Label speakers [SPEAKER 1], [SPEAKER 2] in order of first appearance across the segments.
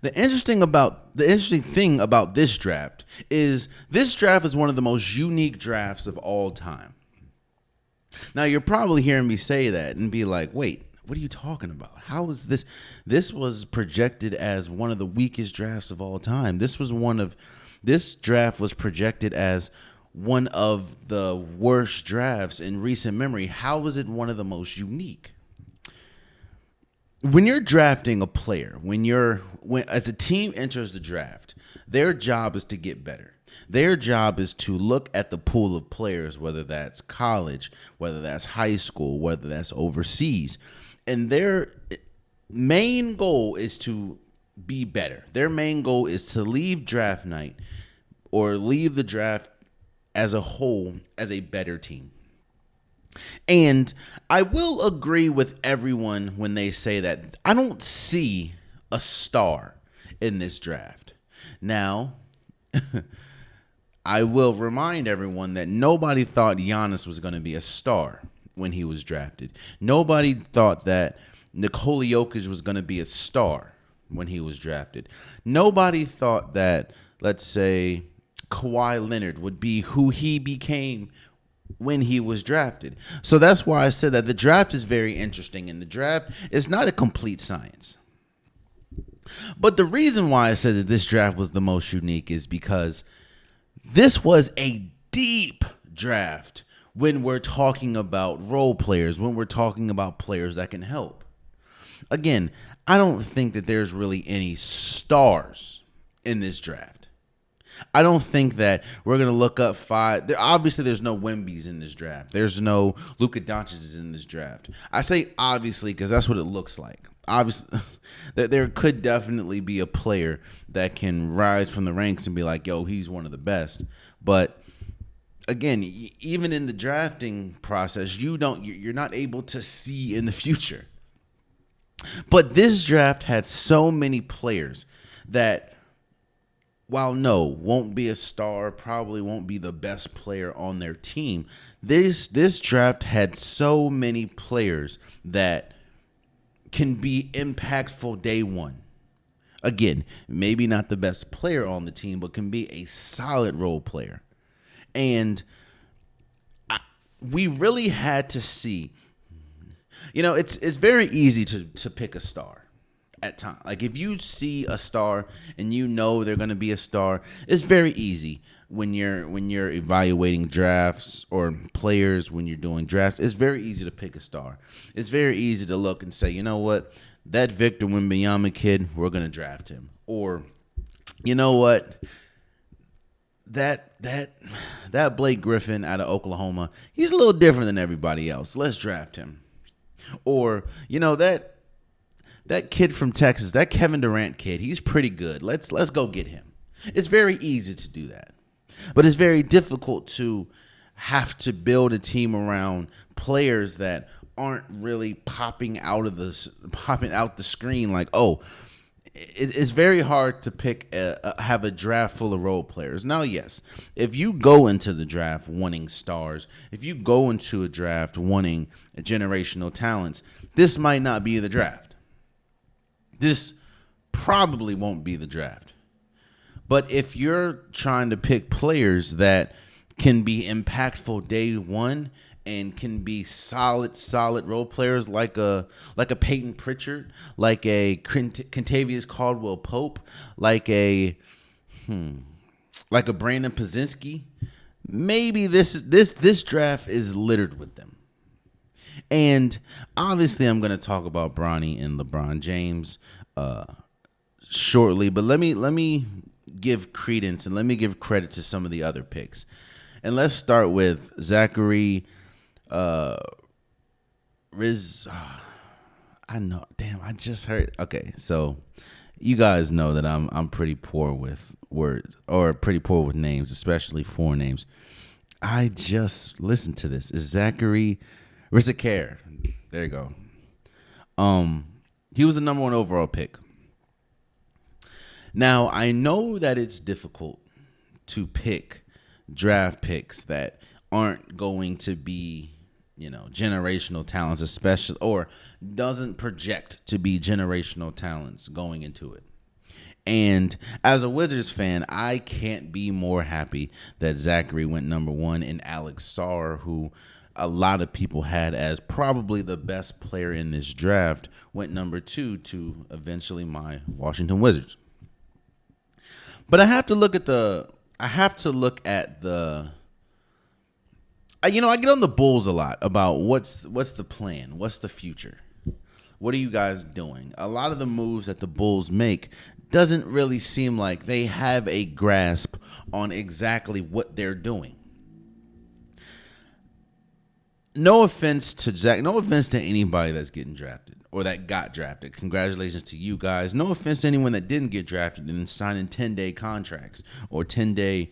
[SPEAKER 1] The interesting thing about this draft is one of the most unique drafts of all time. Now you're probably hearing me say that and be like, "Wait, what are you talking about? How is this? This was projected as one of the weakest drafts of all time. This draft was projected as one of the worst drafts in recent memory. How is it one of the most unique?" When you're drafting a player, when as a team enters the draft, their job is to get better. Their job is to look at the pool of players, whether that's college, whether that's high school, whether that's overseas, and their main goal is to be better. Their main goal is to leave draft night or leave the draft as a whole as a better team. And I will agree with everyone when they say that I don't see a star in this draft. Now, I will remind everyone that nobody thought Giannis was going to be a star when he was drafted. Nobody thought that Nikola Jokic was going to be a star when he was drafted. Nobody thought that, let's say, Kawhi Leonard would be who he became when he was drafted. So that's why I said that the draft is very interesting, and the draft is not a complete science. But the reason why I said that this draft was the most unique is because this was a deep draft when we're talking about role players, when we're talking about players that can help. Again, I don't think that there's really any stars in this draft. I don't think that we're going to look up five. Obviously, there's no Wembys in this draft. There's no Luka Doncic in this draft. I say obviously because that's what it looks like. Obviously, that there could definitely be a player that can rise from the ranks and be like, yo, he's one of the best. But again, even in the drafting process, you're not able to see in the future. But this draft had so many players that, while no, won't be a star, probably won't be the best player on their team, this draft had so many players that can be impactful day one. Again, maybe not the best player on the team, but can be a solid role player. And we really had to see, it's very easy to pick a star at time. Like if you see a star and you know they're going to be a star, it's very easy when you're evaluating drafts or players. When you're doing drafts, it's very easy to pick a star. It's very easy to look and say, you know what, that Victor Wembanyama kid, we're going to draft him. Or you know what, that Blake Griffin out of Oklahoma, he's a little different than everybody else. Let's draft him. Or that kid from Texas, that Kevin Durant kid, he's pretty good. Let's go get him. It's very easy to do that. But it's very difficult to have to build a team around players that aren't really popping out the screen like, oh, it's very hard to have a draft full of role players. Now, yes, if you go into the draft wanting stars, if you go into a draft wanting generational talents, this might not be the draft. This probably won't be the draft. But if you're trying to pick players that can be impactful day one and can be solid role players like a Peyton Pritchard, like a Kentavious Caldwell Pope, like a Brandon Pozinski, maybe this draft is littered with them. And obviously, I'm going to talk about Bronny and LeBron James shortly, but let me give credence and let me give credit to some of the other picks. And let's start with Zachary Riz. I know, damn, I just heard. Okay, so you guys know that I'm pretty poor with words, or pretty poor with names, especially foreign names. I just listened to this. It's Zachary Rizaker. There you go. He was the number one overall pick. Now, I know that it's difficult to pick draft picks that aren't going to be, generational talents, especially, or doesn't project to be generational talents going into it. And as a Wizards fan, I can't be more happy that Zachary went number 1 and Alex Sarr, who a lot of people had as probably the best player in this draft, went number 2 to eventually my Washington Wizards. But I have to look at the I get on the Bulls a lot about what's the plan, what's the future, what are you guys doing? A lot of the moves that the Bulls make doesn't really seem like they have a grasp on exactly what they're doing. No offense to Zach, no offense to anybody that's getting drafted or that got drafted. Congratulations to you guys. No offense to anyone that didn't get drafted and signing 10-day contracts or 10-day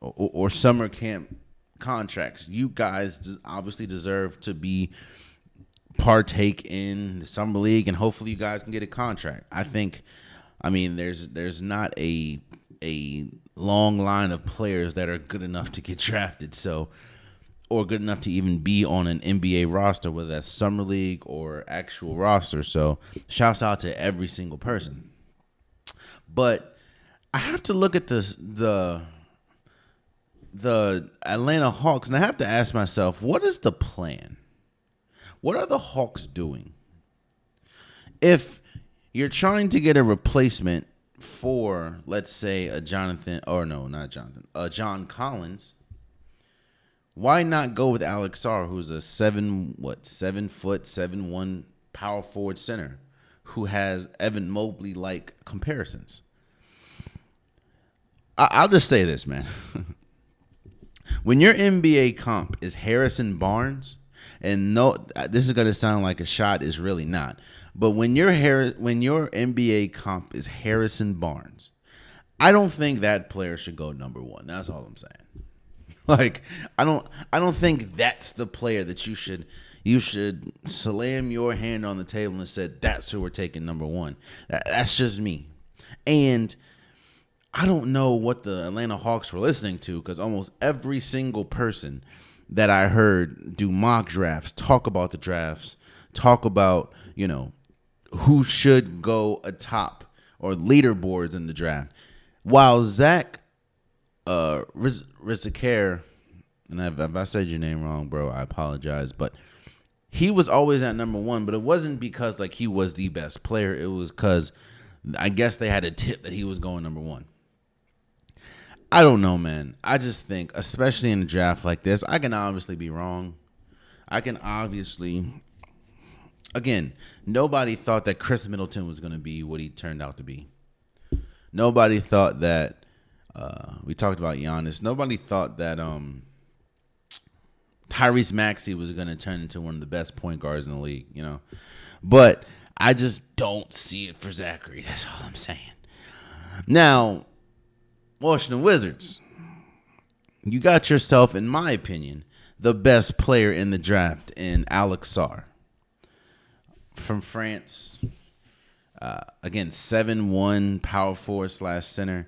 [SPEAKER 1] or summer camp contracts. You guys obviously deserve to partake in the summer league, and hopefully you guys can get a contract. There's not a long line of players that are good enough to get drafted, or good enough to even be on an NBA roster, whether that's summer league or actual roster. So shouts out to every single person. But I have to look at the Atlanta Hawks, and I have to ask myself, what is the plan? What are the Hawks doing? If you're trying to get a replacement for, let's say, John Collins, why not go with Alex Sarr, who's a 7'7", power forward center who has Evan Mobley-like comparisons? I'll just say this, man. When your NBA comp is Harrison Barnes, and no, this is going to sound like a shot, is really not. But when your NBA comp is Harrison Barnes, I don't think that player should go number 1. That's all I'm saying. Like, I don't think that's the player that you should slam your hand on the table and say, that's who we're taking number 1. That's just me. And I don't know what the Atlanta Hawks were listening to, because almost every single person that I heard do mock drafts, talk about the drafts, talk about, who should go atop or leaderboards in the draft. While Zach Rizikare, and if I said your name wrong, bro, I apologize, but he was always at number 1, but it wasn't because like he was the best player. It was because I guess they had a tip that he was going number 1. I don't know, man. I just think, especially in a draft like this, I can obviously be wrong. Again, nobody thought that Chris Middleton was going to be what he turned out to be. Nobody thought that, we talked about Giannis. Nobody thought that Tyrese Maxey was going to turn into one of the best point guards in the league, But I just don't see it for Zachary. That's all I'm saying. Now, Washington Wizards, you got yourself, in my opinion, the best player in the draft in Alex Sarr from France. Again, 7'1", power forward / center.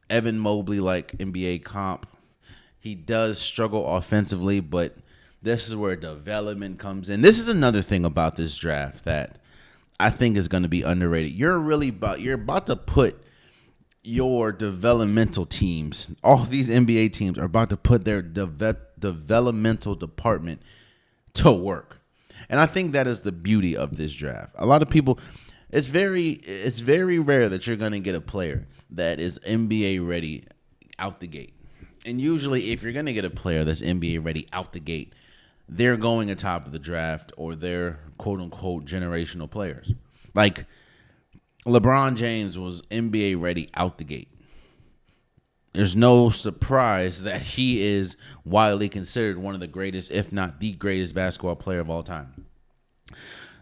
[SPEAKER 1] Evan Mobley like NBA comp. He does struggle offensively, but this is where development comes in. This is another thing about this draft that I think is going to be underrated. You're about to put your developmental teams, all these NBA teams are about to put their developmental department to work. And I think that is the beauty of this draft. A lot of people, it's very rare that you're going to get a player that is NBA ready out the gate. And usually if you're going to get a player that's NBA ready out the gate, they're going atop of the draft, or they're quote unquote generational players. Like LeBron James was NBA ready out the gate. There's no surprise that he is widely considered one of the greatest, if not the greatest, basketball player of all time.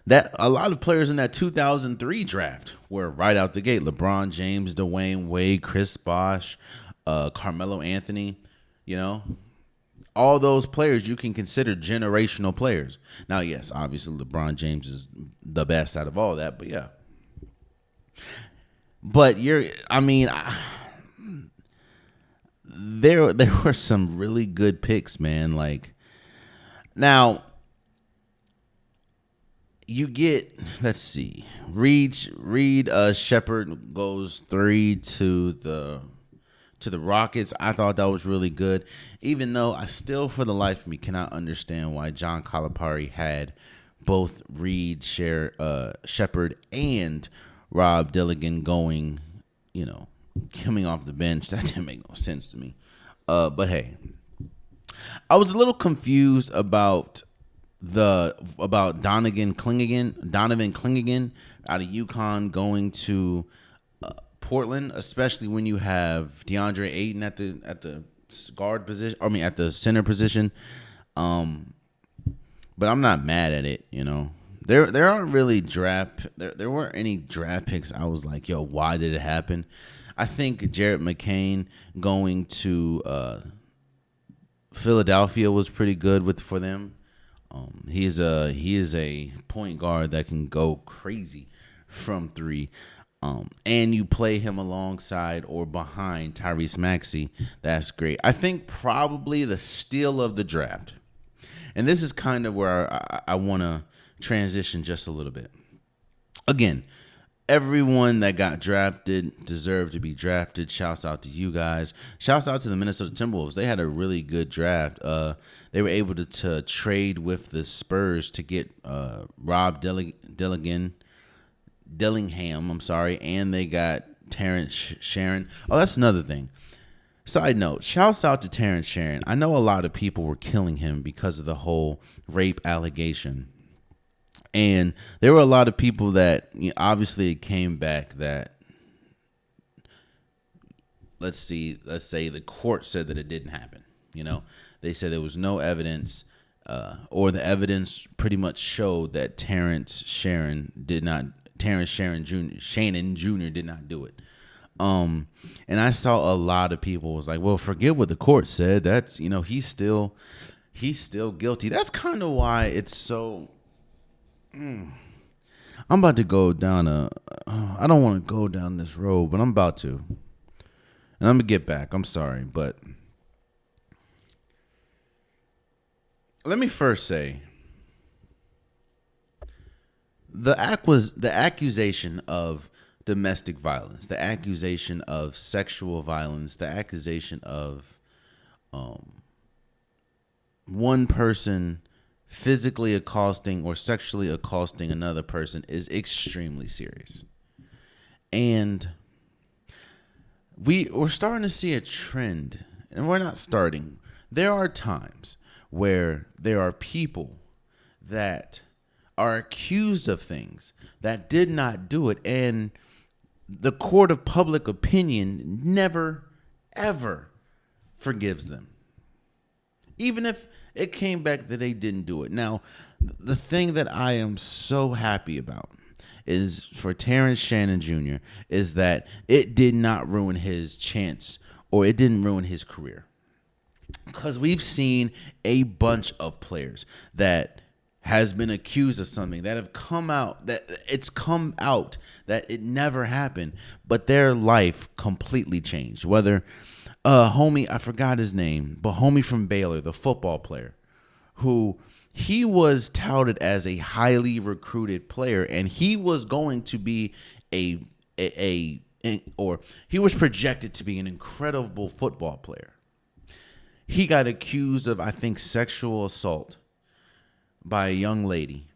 [SPEAKER 1] That a lot of players in that 2003 draft were right out the gate. LeBron James, Dwayne Wade, Chris Bosh, Carmelo Anthony, all those players you can consider generational players. Now, yes, obviously LeBron James is the best out of all that, but yeah. But there were some really good picks, man. Like, now, you get, let's see, Shepard goes 3 to the Rockets. I thought that was really good, even though I still, for the life of me, cannot understand why John Calipari had both Shepard and Rob Dilligan going, coming off the bench. That didn't make no sense to me. But hey, I was a little confused about Donovan Clingan out of UConn going to Portland, especially when you have DeAndre Ayton at the guard position. I mean, at the center position. But I'm not mad at it. There aren't really there weren't any draft picks. I was like, yo, why did it happen? I think Jared McCain going to Philadelphia was pretty good for them. He is a point guard that can go crazy from 3. And you play him alongside or behind Tyrese Maxey. That's great. I think probably the steal of the draft, and this is kind of where I want to transition just a little bit. Again, everyone that got drafted deserved to be drafted. Shouts out to you guys. Shouts out to the Minnesota Timberwolves. They had a really good draft. They were able to trade with the Spurs to get Rob Dillingham, and they got Terrence Sharon. Oh, that's another thing. Side note, shouts out to Terrence Sharon. I know a lot of people were killing him because of the whole rape allegation. And there were a lot of people that obviously it came back that, let's say the court said that it didn't happen. They said there was no evidence, or the evidence pretty much showed that Terrence Shannon Jr. did not do it. And I saw a lot of people was like, well, forget what the court said. That's, he's still guilty. That's kind of why it's so. I'm about to go down I don't want to go down this road, but I'm about to. And I'm going to get back. I'm sorry, but let me first say the accusation of domestic violence, the accusation of sexual violence, the accusation of one person physically accosting or sexually accosting another person is extremely serious. And we're starting to see a trend, and we're not starting. There are times where there are people that are accused of things that did not do it, and the court of public opinion never, ever forgives them. Even if it came back that they didn't do it. Now, the thing that I am so happy about is for Terrence Shannon Jr. is that it did not ruin his chance, or it didn't ruin his career. Because we've seen a bunch of players that has been accused of something that have come out, that it's come out that it never happened, but their life completely changed. Whether homie, I forgot his name, but homie from Baylor, the football player, who he was touted as a highly recruited player, and he was going to be or he was projected to be an incredible football player. He got accused of, I think, sexual assault by a young lady.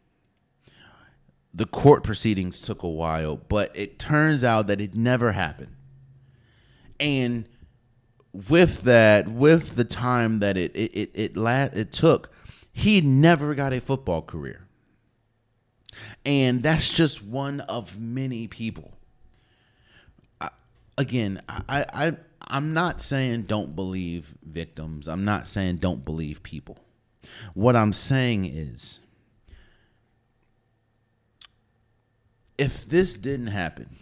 [SPEAKER 1] The court proceedings took a while, but it turns out that it never happened. And with the time that it took, he never got a football career. And that's just one of many people. I'm not saying don't believe victims. I'm not saying don't believe people. What I'm saying is, if this didn't happen,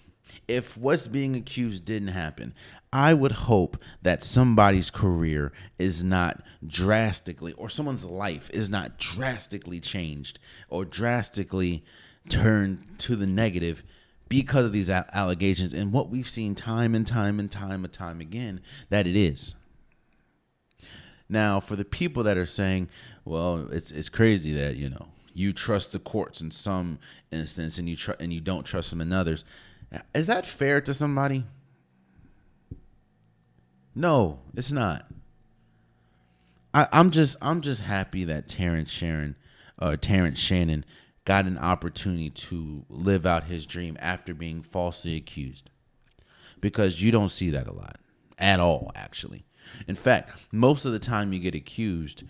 [SPEAKER 1] if what's being accused didn't happen, I would hope that somebody's career is not drastically, or someone's life is not drastically changed or drastically turned to the negative because of these allegations, and what we've seen time and time again, that it is. Now, for the people that are saying, well, it's crazy that, you trust the courts in some instance, and you don't trust them in others. Is that fair to somebody? No, it's not. I'm just happy that Terrence Shannon got an opportunity to live out his dream after being falsely accused, because you don't see that a lot at all, actually. In fact, most of the time you get accused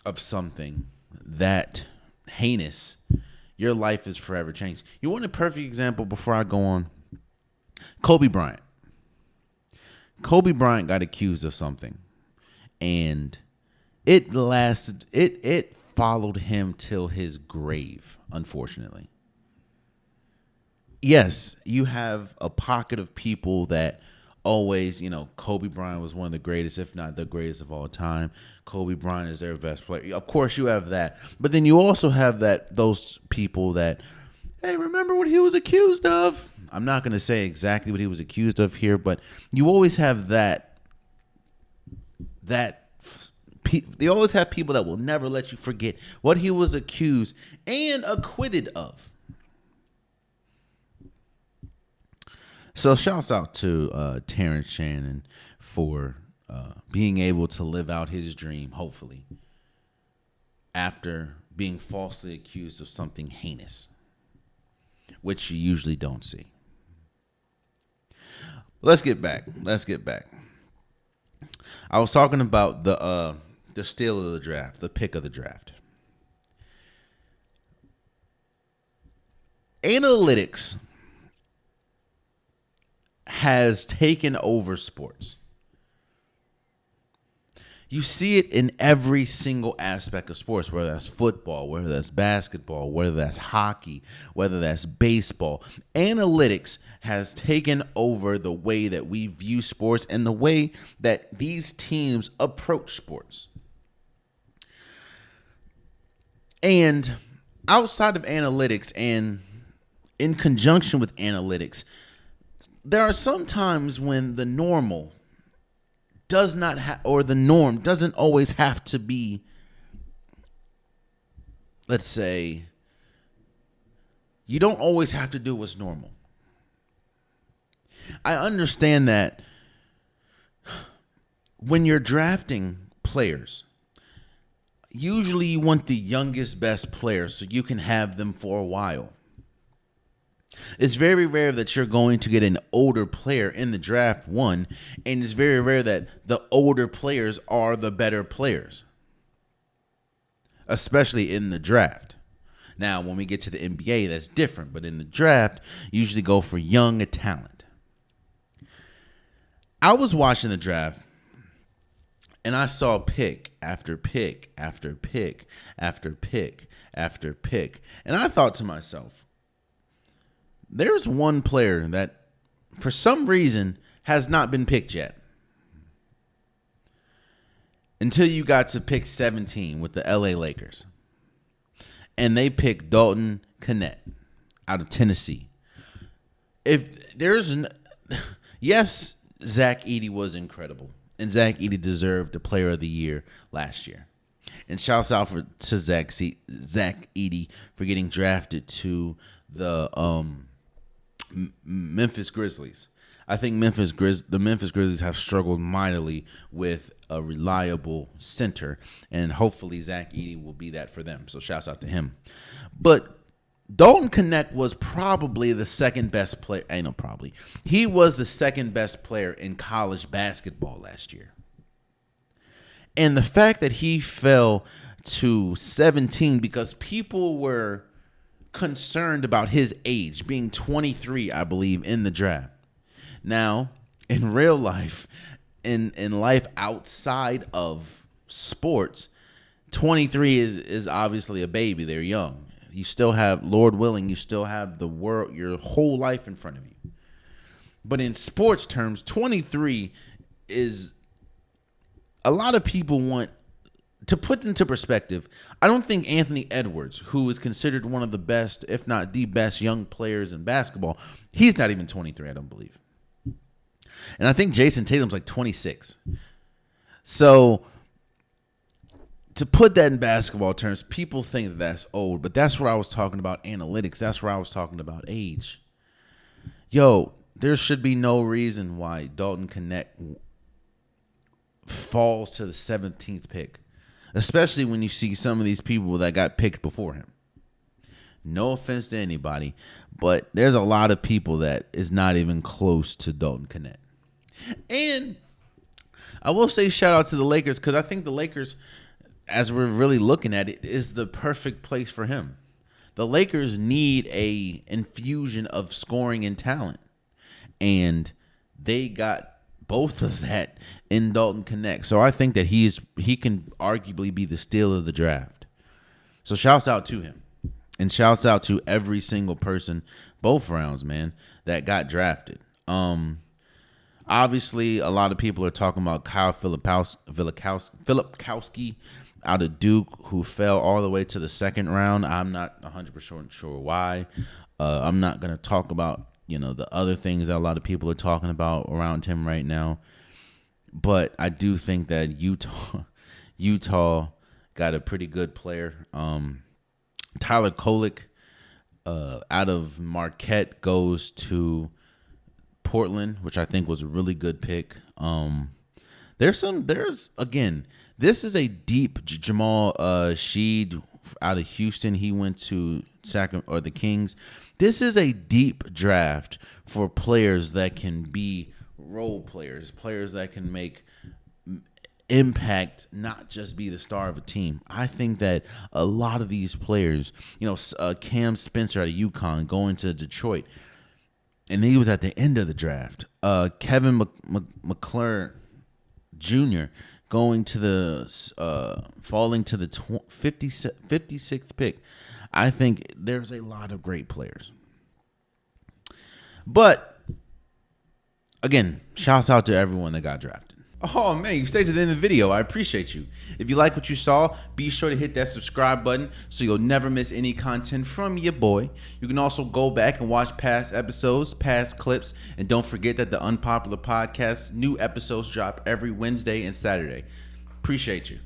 [SPEAKER 1] of something that heinous, your life is forever changed. You want a perfect example before I go on? Kobe Bryant. Kobe Bryant got accused of something, and it followed him till his grave, unfortunately. Yes, you have a pocket of people that always, Kobe Bryant was one of the greatest, if not the greatest of all time. Kobe Bryant is their best player. Of course, you have that. But then you also have those people that, hey, remember what he was accused of? I'm not going to say exactly what he was accused of here, but you always have they always have people that will never let you forget what he was accused and acquitted of. So shouts out to Terrence Shannon for being able to live out his dream, hopefully, after being falsely accused of something heinous, which you usually don't see. Let's get back. I was talking about the steal of the draft, the pick of the draft. Analytics has taken over sports. You see it in every single aspect of sports, whether that's football, whether that's basketball, whether that's hockey, whether that's baseball. Analytics has taken over the way that we view sports and the way that these teams approach sports. And outside of analytics and in conjunction with analytics, there are some times when the normal does not or the norm doesn't always have to be, let's say, you don't always have to do what's normal. I understand that when you're drafting players, usually you want the youngest, best players so you can have them for a while. It's very rare that you're going to get an older player in the draft, one, and it's very rare that the older players are the better players, especially in the draft. Now, when we get to the NBA, that's different, but in the draft, you usually go for young talent. I was watching the draft, and I saw pick after pick after pick after pick after pick, and I thought to myself, there's one player that, for some reason, has not been picked yet. Until you got to pick 17 with the LA Lakers. And they picked Dalton Knecht out of Tennessee. Yes, Zach Edey was incredible. And Zach Edey deserved the Player of the Year last year. And shouts out to Zach Edey for getting drafted to the Memphis Grizzlies. I think the Memphis Grizzlies have struggled mightily with a reliable center, and hopefully Zach Edey will be that for them. So shouts out to him. But Dalton Knecht was probably the second best player. He was the second best player in college basketball last year. And the fact that he fell to 17 because people were concerned about his age, being 23, I believe, in the draft. Now, in real life, in life outside of sports, 23 is obviously a baby. They're young. You still have, Lord willing, you still have the world, your whole life in front of you. But in sports terms, 23 is, a lot of people want to put into perspective. I don't think Anthony Edwards, who is considered one of the best, if not the best young players in basketball, he's not even 23, I don't believe. And I think Jason Tatum's like 26. So to put that in basketball terms, people think that that's old, but that's where I was talking about analytics. That's where I was talking about age. Yo, there should be no reason why Dalton Knecht falls to the 17th pick, especially when you see some of these people that got picked before him. No offense to anybody, but there's a lot of people that is not even close to Dalton Knecht. And I will say shout out to the Lakers, because I think the Lakers, as we're really looking at it, is the perfect place for him. The Lakers need a infusion of scoring and talent, and they got both of that in Dalton Knecht. So I think that he can arguably be the steal of the draft. So shouts out to him, and shouts out to every single person, both rounds, man, that got drafted. Obviously, a lot of people are talking about Kyle Filipkowski out of Duke, who fell all the way to the second round. I'm not 100% sure why. I'm not going to talk about, the other things that a lot of people are talking about around him right now. But I do think that Utah got a pretty good player. Tyler Kolek out of Marquette goes to Portland, which I think was a really good pick. This is a deep Jamal Sheed out of Houston. He went to the Kings. This is a deep draft for players that can be role players, players that can make impact, not just be the star of a team. I think that a lot of these players, Cam Spencer out of UConn going to Detroit, and he was at the end of the draft. Kevin McClure Jr. going to falling to the 56th pick. I think there's a lot of great players. But again, shouts out to everyone that got drafted. Oh man, you stayed to the end of the video. I appreciate you. If you like what you saw, be sure to hit that subscribe button so you'll never miss any content from your boy. You can also go back and watch past episodes, past clips, and don't forget that the Unpopular Podcast, new episodes drop every Wednesday and Saturday. Appreciate you.